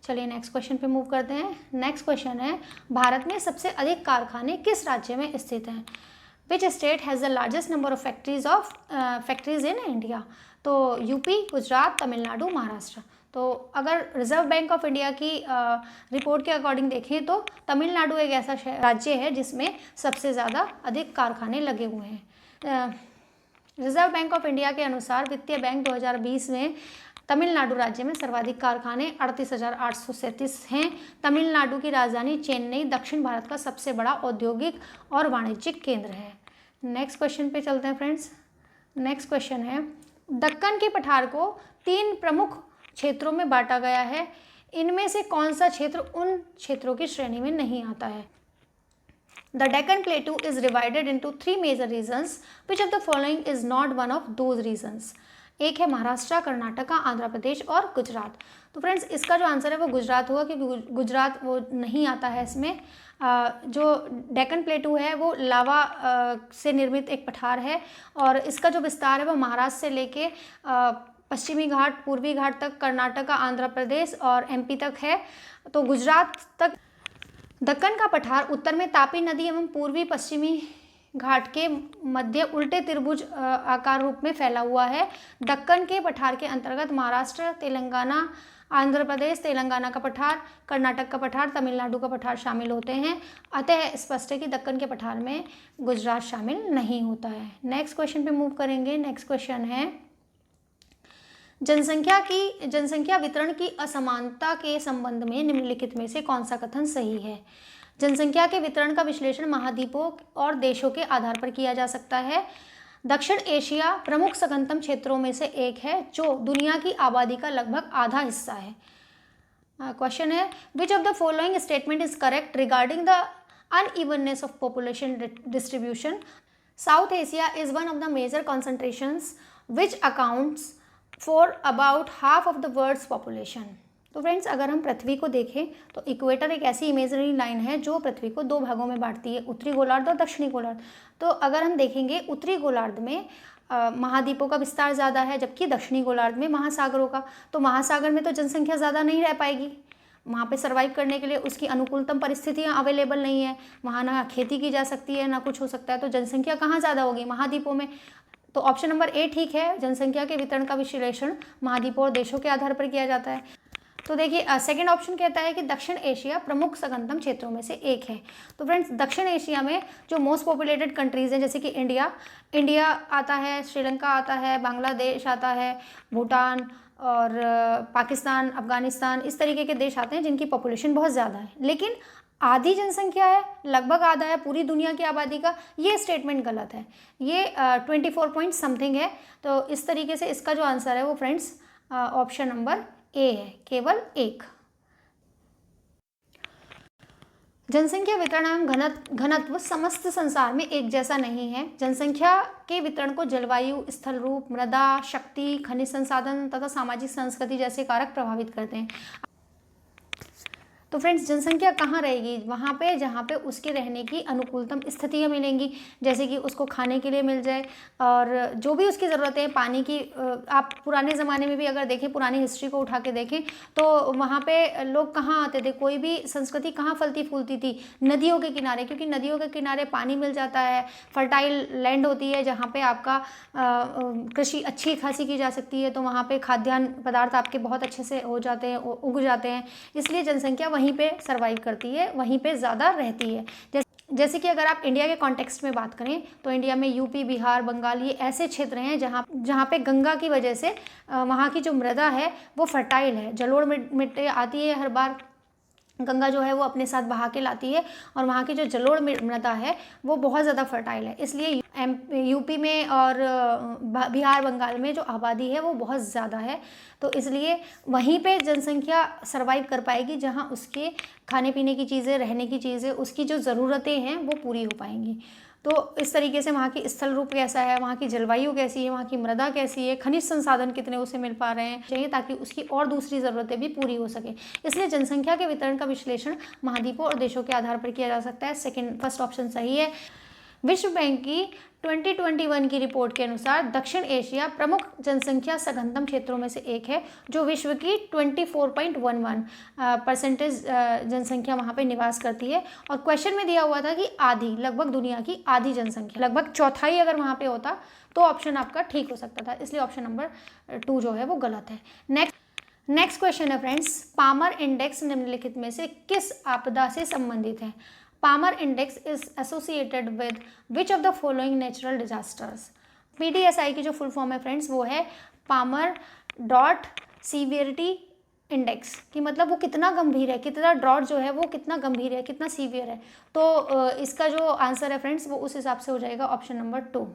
चलिए next question पे move करते हैं। नेक्स्ट क्वेश्चन है, भारत में सबसे अधिक कारखाने किस राज्य में स्थित हैं? Which state has the largest number of factories in India? तो यूपी, गुजरात, तमिलनाडु, महाराष्ट्र। तो अगर रिजर्व बैंक ऑफ इंडिया की रिपोर्ट के अकॉर्डिंग देखें तो तमिलनाडु एक ऐसा राज्य है जिसमें सबसे ज़्यादा अधिक कारखाने लगे हुए हैं। रिजर्व बैंक ऑफ इंडिया के अनुसार वित्तीय बैंक 2020 में तमिलनाडु राज्य में सर्वाधिक कारखाने 38,837 हैं। तमिलनाडु की राजधानी चेन्नई दक्षिण भारत का सबसे बड़ा औद्योगिक और वाणिज्यिक केंद्र है। नेक्स्ट क्वेश्चन पे चलते हैं फ्रेंड्स। नेक्स्ट क्वेश्चन है, दक्कन के पठार को 3 प्रमुख क्षेत्रों में बांटा गया है, इनमें से कौन सा क्षेत्र उन क्षेत्रों की श्रेणी में नहीं आता है? The Deccan Plateau is divided into 3 major regions. Which of the following is not one of those regions? एक है महाराष्ट्र, कर्नाटका, आंध्र प्रदेश और गुजरात। तो फ्रेंड्स इसका जो आंसर है वो गुजरात होगा, क्योंकि गुजरात वो नहीं आता है इसमें। जो डेक्कन प्लेटू है वो लावा से निर्मित एक पठार है और इसका जो विस्तार है वो महाराष्ट्र से लेके पश्चिमी घाट, पूर्वी घाट तक, कर्नाटका, आंध्र प्रदेश और एमपी तक है। तो गुजरात तक दक्कन का पठार उत्तर में तापी नदी एवं पूर्वी पश्चिमी घाट के मध्य उल्टे त्रिभुज आकार रूप में फैला हुआ है। दक्कन के पठार के अंतर्गत महाराष्ट्र, तेलंगाना, आंध्र प्रदेश, तेलंगाना का पठार, कर्नाटक का पठार, तमिलनाडु का पठार शामिल होते हैं। अतः स्पष्ट है कि दक्कन के पठार में गुजरात शामिल नहीं होता है। नेक्स्ट क्वेश्चन पे मूव करेंगे। नेक्स्ट क्वेश्चन है, जनसंख्या वितरण की असमानता के संबंध में निम्नलिखित में से कौन सा कथन सही है? जनसंख्या के वितरण का विश्लेषण महाद्वीपों और देशों के आधार पर किया जा सकता है। दक्षिण एशिया प्रमुख सघनतम क्षेत्रों में से एक है जो दुनिया की आबादी का लगभग आधा हिस्सा है। क्वेश्चन है, which of the following statement is correct regarding the unevenness of population distribution? South Asia is one of the major concentrations which accounts for about half of the world's population. तो friends अगर हम पृथ्वी को देखें तो equator एक ऐसी imaginary line है जो पृथ्वी को 2 भागों में बांटती है, उत्तरी गोलार्ध और दक्षिणी गोलार्ध। तो अगर हम देखेंगे उत्तरी गोलार्ध में महाद्वीपों का विस्तार ज़्यादा है, जबकि दक्षिणी गोलार्ध में महासागरों का। तो महासागर में तो जनसंख्या ज़्यादा नहीं रह पाएगी, वहाँ पे सर्वाइव करने के लिए उसकी अनुकूलतम परिस्थितियाँ अवेलेबल नहीं है, वहाँ ना खेती की जा सकती है ना कुछ हो सकता है। तो जनसंख्या कहाँ ज़्यादा होगी? महाद्वीपों में। तो ऑप्शन नंबर ए ठीक है, जनसंख्या के वितरण का विश्लेषण महाद्वीपों और देशों के आधार पर किया जाता है। तो देखिए सेकंड ऑप्शन कहता है कि दक्षिण एशिया प्रमुख सघनतम क्षेत्रों में से एक है। तो फ्रेंड्स दक्षिण एशिया में जो मोस्ट पॉपुलेटेड कंट्रीज़ हैं जैसे कि इंडिया आता है, श्रीलंका आता है, बांग्लादेश आता है, भूटान और पाकिस्तान, अफगानिस्तान, इस तरीके के देश आते हैं जिनकी पॉपुलेशन बहुत ज़्यादा है, लेकिन आधी जनसंख्या है, लगभग आधा है पूरी दुनिया की आबादी का। ये स्टेटमेंट गलत है, ये 24 पॉइंट समथिंग है। तो इस तरीके से इसका जो आंसर है वो फ्रेंड्स ऑप्शन नंबर ए है, केवल 1। जनसंख्या वितरण एवं घनत्व समस्त संसार में एक जैसा नहीं है। जनसंख्या के वितरण को जलवायु, स्थल रूप, मृदा, शक्ति, खनिज संसाधन तथा सामाजिक संस्कृति जैसे कारक प्रभावित करते हैं। तो फ्रेंड्स जनसंख्या कहाँ रहेगी? वहाँ पे जहाँ पे उसके रहने की अनुकूलतम स्थितियाँ मिलेंगी, जैसे कि उसको खाने के लिए मिल जाए और जो भी उसकी ज़रूरतें हैं पानी की। आप पुराने ज़माने में भी अगर देखें, पुरानी हिस्ट्री को उठा के देखें तो वहाँ पे लोग कहाँ आते थे, कोई भी संस्कृति कहाँ फलती फूलती थी? नदियों के किनारे, क्योंकि नदियों के किनारे पानी मिल जाता है, फर्टाइल लैंड होती है जहाँ पर आपका कृषि अच्छी खासी की जा सकती है। तो वहाँ पर खाद्यान्न पदार्थ आपके बहुत अच्छे से हो जाते हैं, उग जाते हैं, इसलिए जनसंख्या वहीं पे सर्वाइव करती है, वहीं पे ज़्यादा रहती है। जैसे कि अगर आप इंडिया के कॉन्टेक्स्ट में बात करें तो इंडिया में यूपी, बिहार, बंगाल ये ऐसे क्षेत्र हैं जहाँ पे गंगा की वजह से वहाँ की जो मृदा है वो फर्टाइल है, जलोढ़ मिट्टी आती है हर बार, गंगा जो है वो अपने साथ बहा के लाती है और वहाँ की जो जलोढ़ मृदा है वो बहुत ज़्यादा फर्टाइल है। इसलिए यूपी में और बिहार, बंगाल में जो आबादी है वो बहुत ज़्यादा है। तो इसलिए वहीं पे जनसंख्या सर्वाइव कर पाएगी जहाँ उसके खाने पीने की चीज़ें, रहने की चीज़ें, उसकी जो ज़रूरतें हैं वो पूरी हो पाएंगी। तो इस तरीके से वहाँ की स्थल रूप कैसा है, वहाँ की जलवायु कैसी है, वहाँ की मृदा कैसी है, खनिज संसाधन कितने उसे मिल पा रहे हैं चाहिए ताकि उसकी और दूसरी ज़रूरतें भी पूरी हो सके। इसलिए जनसंख्या के वितरण का विश्लेषण महाद्वीपों और देशों के आधार पर किया जा सकता है। फर्स्ट ऑप्शन सही है। विश्व बैंक की 2021 की रिपोर्ट के अनुसार दक्षिण एशिया प्रमुख जनसंख्या सघनतम क्षेत्रों में से एक है, जो विश्व की 24.11% जनसंख्या वहाँ पे निवास करती है। और क्वेश्चन में दिया हुआ था कि आधी, लगभग दुनिया की आधी जनसंख्या, लगभग चौथाई अगर वहाँ पे होता तो ऑप्शन आपका ठीक हो सकता था, इसलिए ऑप्शन नंबर 2 जो है वो गलत है। नेक्स्ट क्वेश्चन है फ्रेंड्स, पामर इंडेक्स निम्नलिखित में से किस आपदा से संबंधित है? Palmer index is associated with which of the following natural disasters? PDSI की जो फुल फॉर्म है फ्रेंड्स वो है पामर डॉट सीवियरिटी इंडेक्स, कि मतलब वो कितना गंभीर है, कितना ड्रॉट जो है वो कितना गंभीर है, कितना सीवियर है। तो इसका जो आंसर है फ्रेंड्स वो उस हिसाब से हो जाएगा ऑप्शन नंबर 2।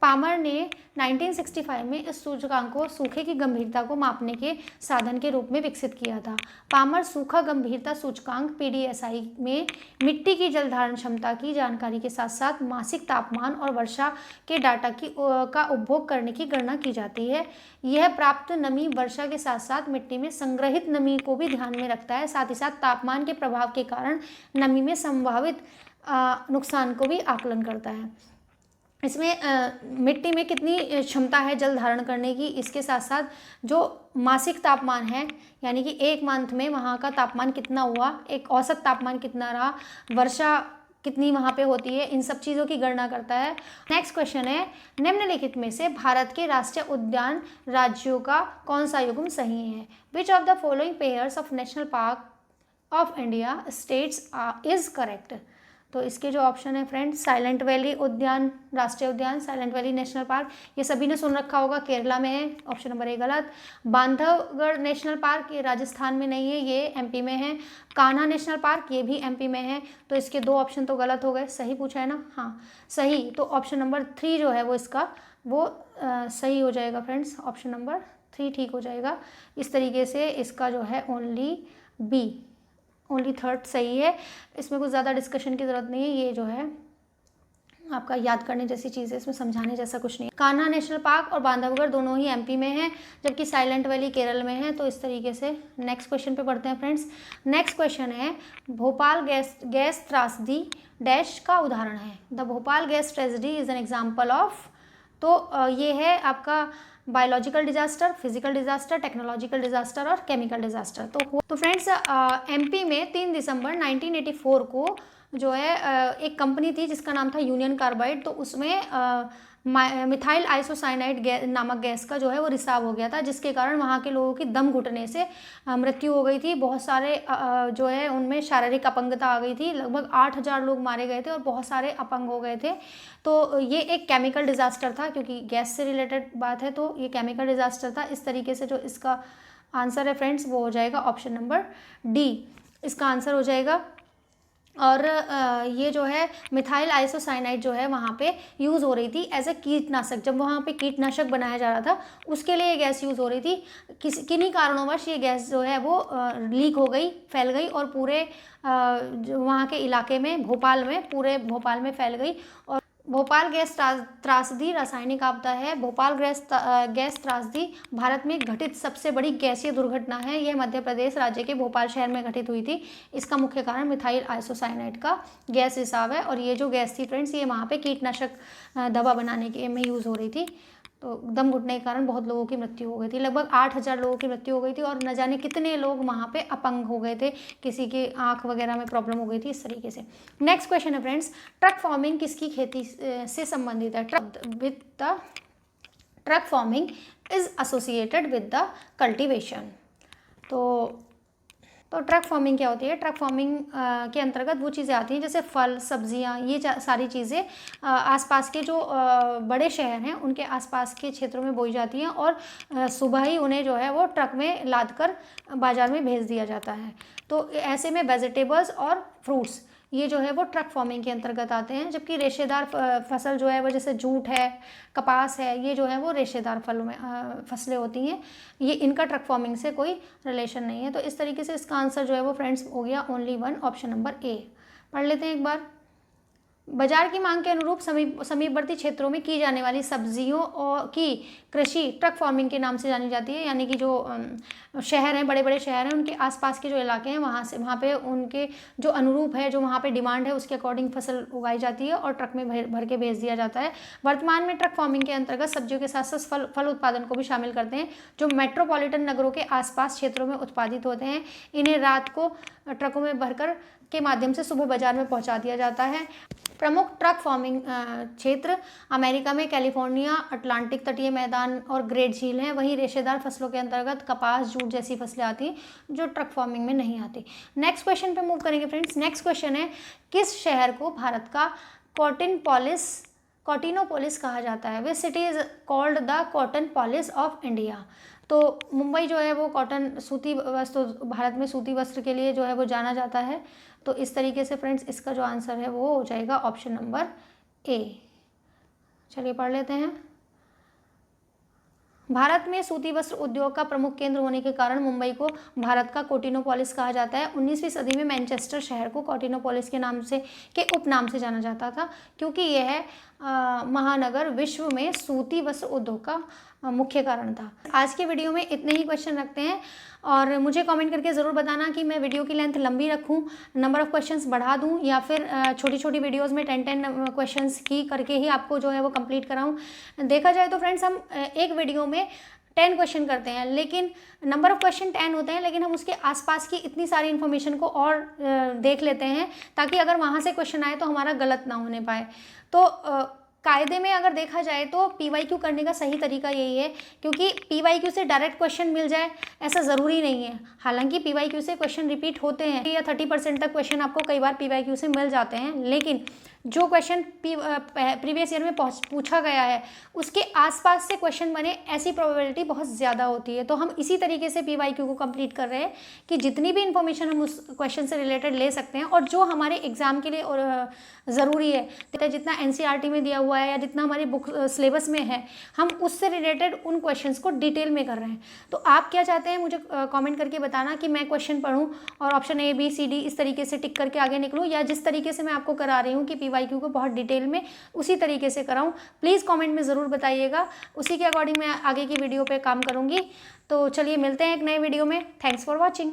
पामर ने 1965 में इस सूचकांक को सूखे की गंभीरता को मापने के साधन के रूप में विकसित किया था। पामर सूखा गंभीरता सूचकांक PDSI में मिट्टी की जल धारण क्षमता की जानकारी के साथ साथ मासिक तापमान और वर्षा के डाटा का उपभोग करने की गणना की जाती है। यह प्राप्त नमी वर्षा के साथ साथ मिट्टी में संग्रहित नमी को भी ध्यान में रखता है, साथ ही साथ तापमान के प्रभाव के कारण नमी में संभावित नुकसान को भी आकलन करता है। इसमें मिट्टी में कितनी क्षमता है जल धारण करने की, इसके साथ साथ जो मासिक तापमान है, यानी कि एक मंथ में वहाँ का तापमान कितना हुआ, एक औसत तापमान कितना रहा, वर्षा कितनी वहाँ पे होती है, इन सब चीज़ों की गणना करता है। नेक्स्ट क्वेश्चन है, निम्नलिखित में से भारत के राष्ट्रीय उद्यान राज्यों का कौन सा युग्म सही है? Which of the following pairs of national park of India states is correct? तो इसके जो ऑप्शन है फ्रेंड्स, साइलेंट वैली उद्यान, राष्ट्रीय उद्यान साइलेंट वैली नेशनल पार्क, ये सभी ने सुन रखा होगा, केरला में है, ऑप्शन नंबर 1 गलत। बांधवगढ़ नेशनल पार्क, ये राजस्थान में नहीं है, ये MP में है। कान्हा नेशनल पार्क, ये भी MP में है। तो इसके 2 ऑप्शन तो गलत हो गए, सही पूछा है ना? हाँ सही, तो ऑप्शन नंबर 3 जो है वो इसका वो सही हो जाएगा फ्रेंड्स, ऑप्शन नंबर 3 ठीक हो जाएगा। इस तरीके से इसका जो है ओनली थर्ड सही है, इसमें कुछ ज़्यादा डिस्कशन की ज़रूरत नहीं है। ये जो है आपका याद करने जैसी चीज़ है, इसमें समझाने जैसा कुछ नहीं है। कान्हा नेशनल पार्क और बांधवगढ़ दोनों ही MP में है, जबकि साइलेंट वैली केरल में है। तो इस तरीके से नेक्स्ट क्वेश्चन पे बढ़ते हैं फ्रेंड्स। नेक्स्ट क्वेश्चन है, भोपाल गैस त्रासदी डैश का उदाहरण है? The Bhopal gas tragedy is an example of, तो ये है आपका biological disaster, physical disaster, technological disaster और केमिकल डिजास्टर। तो फ्रेंड्स MP में 3 दिसंबर 1984 को जो है एक कंपनी थी जिसका नाम था यूनियन कार्बाइड, तो उसमें मिथाइल आइसोसाइनाइड नामक गैस का जो है वो रिसाव हो गया था, जिसके कारण वहाँ के लोगों की दम घुटने से मृत्यु हो गई थी। बहुत सारे जो है उनमें शारीरिक अपंगता आ गई थी, लगभग 8000 लोग मारे गए थे और बहुत सारे अपंग हो गए थे। तो ये एक केमिकल डिजास्टर था, क्योंकि गैस से रिलेटेड बात है तो ये केमिकल डिजास्टर था। इस तरीके से जो इसका आंसर है फ्रेंड्स वो हो जाएगा ऑप्शन नंबर D, इसका आंसर हो जाएगा। और ये जो है मिथाइल आइसोसाइनाइड जो है वहाँ पे यूज़ हो रही थी एज ए कीटनाशक, जब वहाँ पे कीटनाशक बनाया जा रहा था उसके लिए ये गैस यूज़ हो रही थी। किन्हीं कारणोंवश ये गैस जो है वो लीक हो गई, फैल गई और पूरे जो वहाँ के इलाके में पूरे भोपाल में फैल गई। और भोपाल गैस त्रासदी रासायनिक आपदा है। भोपाल गैस त्रासदी भारत में घटित सबसे बड़ी गैसीय दुर्घटना है। यह मध्य प्रदेश राज्य के भोपाल शहर में घटित हुई थी। इसका मुख्य कारण मिथाइल आइसोसाइनाइड का गैस रिसाव है। और ये जो गैस थी फ्रेंड्स, ये वहाँ पे कीटनाशक दवा बनाने के में यूज़ हो रही थी। तो दम घुटने के कारण बहुत लोगों की मृत्यु हो गई थी, लगभग 8000 लोगों की मृत्यु हो गई थी और न जाने कितने लोग वहाँ पे अपंग हो गए थे, किसी की आँख वगैरह में प्रॉब्लम हो गई थी, इस तरीके से। नेक्स्ट क्वेश्चन है फ्रेंड्स, ट्रक फार्मिंग किसकी खेती से संबंधित है? Truck farming is associated with the cultivation. तो ट्रक फार्मिंग क्या होती है? ट्रक फार्मिंग के अंतर्गत वो चीज़ें आती हैं जैसे फल, सब्जियां, ये सारी चीज़ें आसपास के जो बड़े शहर हैं उनके आसपास के क्षेत्रों में बोई जाती हैं और सुबह ही उन्हें जो है वो ट्रक में लाद कर बाज़ार में भेज दिया जाता है। तो ऐसे में वेजिटेबल्स और फ्रूट्स ये जो है वो ट्रक फार्मिंग के अंतर्गत आते हैं। जबकि रेशेदार फसल जो है वो जैसे जूट है, कपास है, ये जो है वो रेशेदार फसलें होती हैं, ये इनका ट्रक फार्मिंग से कोई रिलेशन नहीं है। तो इस तरीके से इसका आंसर जो है वो फ्रेंड्स हो गया ओनली 1, ऑप्शन नंबर A। पढ़ लेते हैं एक बार। बाजार की मांग के अनुरूप समीपवर्ती क्षेत्रों में की जाने वाली सब्जियों और की कृषि ट्रक फार्मिंग के नाम से जानी जाती है। यानी कि जो शहर हैं, बड़े बड़े शहर हैं, उनके आसपास के जो इलाके हैं वहाँ पे उनके जो अनुरूप है, जो वहाँ पे डिमांड है, उसके अकॉर्डिंग फसल उगाई जाती है और ट्रक में भर के भेज दिया जाता है। वर्तमान में ट्रक फार्मिंग के अंतर्गत सब्जियों के साथ साथ फल उत्पादन को भी शामिल करते हैं, जो मेट्रोपॉलिटन नगरों के आसपास क्षेत्रों में उत्पादित होते हैं। इन्हें रात को ट्रकों में भरकर के माध्यम से सुबह बाजार में पहुंचा दिया जाता है। प्रमुख ट्रक फार्मिंग क्षेत्र अमेरिका में कैलिफोर्निया, अटलांटिक तटीय मैदान और ग्रेट झील हैं। वहीं रेशेदार फसलों के अंतर्गत कपास, जूट जैसी फसलें आती हैं जो ट्रक फार्मिंग में नहीं आती। नेक्स्ट क्वेश्चन पे मूव करेंगे फ्रेंड्स। नेक्स्ट क्वेश्चन है, किस शहर को भारत का कॉटिनोपोलिस कहा जाता है? Which city is called the Cottonopolis of India? तो मुंबई जो है वो कॉटन सूती वस्त्र, भारत में सूती वस्त्र के लिए जो है वो जाना जाता है। तो इस तरीके से फ्रेंड्स इसका जो आंसर है वो हो जाएगा ऑप्शन नंबर ए। चलिए पढ़ लेते हैं। भारत में सूती वस्त्र उद्योग का प्रमुख केंद्र होने के कारण मुंबई को भारत का कॉटिनोपोलिस कहा जाता है। 19वीं सदी में मैनचेस्टर शहर को कॉटिनोपोलिस के उपनाम से जाना जाता था, क्योंकि यह महानगर विश्व में सूती वस्त्र उद्योग का मुख्य कारण था। आज के वीडियो में इतने ही क्वेश्चन रखते हैं और मुझे कमेंट करके ज़रूर बताना कि मैं वीडियो की लेंथ लंबी रखूं, नंबर ऑफ़ क्वेश्चंस बढ़ा दूं, या फिर छोटी छोटी वीडियोस में 10 क्वेश्चंस की करके ही आपको जो है वो कंप्लीट कराऊं। देखा जाए तो फ्रेंड्स हम एक वीडियो में 10 क्वेश्चन करते हैं, लेकिन नंबर ऑफ़ क्वेश्चन 10 होते हैं, लेकिन हम उसके आसपास की इतनी सारी इन्फॉर्मेशन को और देख लेते हैं ताकि अगर वहाँ से क्वेश्चन आए तो हमारा गलत ना होने पाए। तो कायदे में अगर देखा जाए तो PYQ करने का सही तरीका यही है, क्योंकि PYQ से डायरेक्ट क्वेश्चन मिल जाए ऐसा ज़रूरी नहीं है। हालांकि PYQ से क्वेश्चन रिपीट होते हैं या 30% तक क्वेश्चन आपको कई बार PYQ से मिल जाते हैं, लेकिन जो क्वेश्चन प्रीवियस ईयर में पूछा गया है उसके आसपास से क्वेश्चन बने ऐसी प्रोबेबिलिटी बहुत ज़्यादा होती है। तो हम इसी तरीके से PYQ को कंप्लीट कर रहे हैं कि जितनी भी इन्फॉर्मेशन हम उस क्वेश्चन से रिलेटेड ले सकते हैं और जो हमारे एग्जाम के लिए ज़रूरी है, जितना NCERT में दिया हुआ है या जितना हमारी बुक सिलेबस में है, हम उससे रिलेटेड उन क्वेश्चंस को डिटेल में कर रहे हैं। तो आप क्या चाहते हैं मुझे कमेंट करके बताना कि मैं क्वेश्चन पढूं और option A B C D इस तरीके से टिक करके आगे निकलूं, या जिस तरीके से मैं आपको करा रही हूँ कि PYQ को बहुत डिटेल में उसी तरीके से कराऊं। प्लीज़ कमेंट में ज़रूर बताइएगा, उसी के अकॉर्डिंग मैं आगे की वीडियो पे काम करूँगी। तो चलिए मिलते हैं एक नए वीडियो में। Thanks for watching.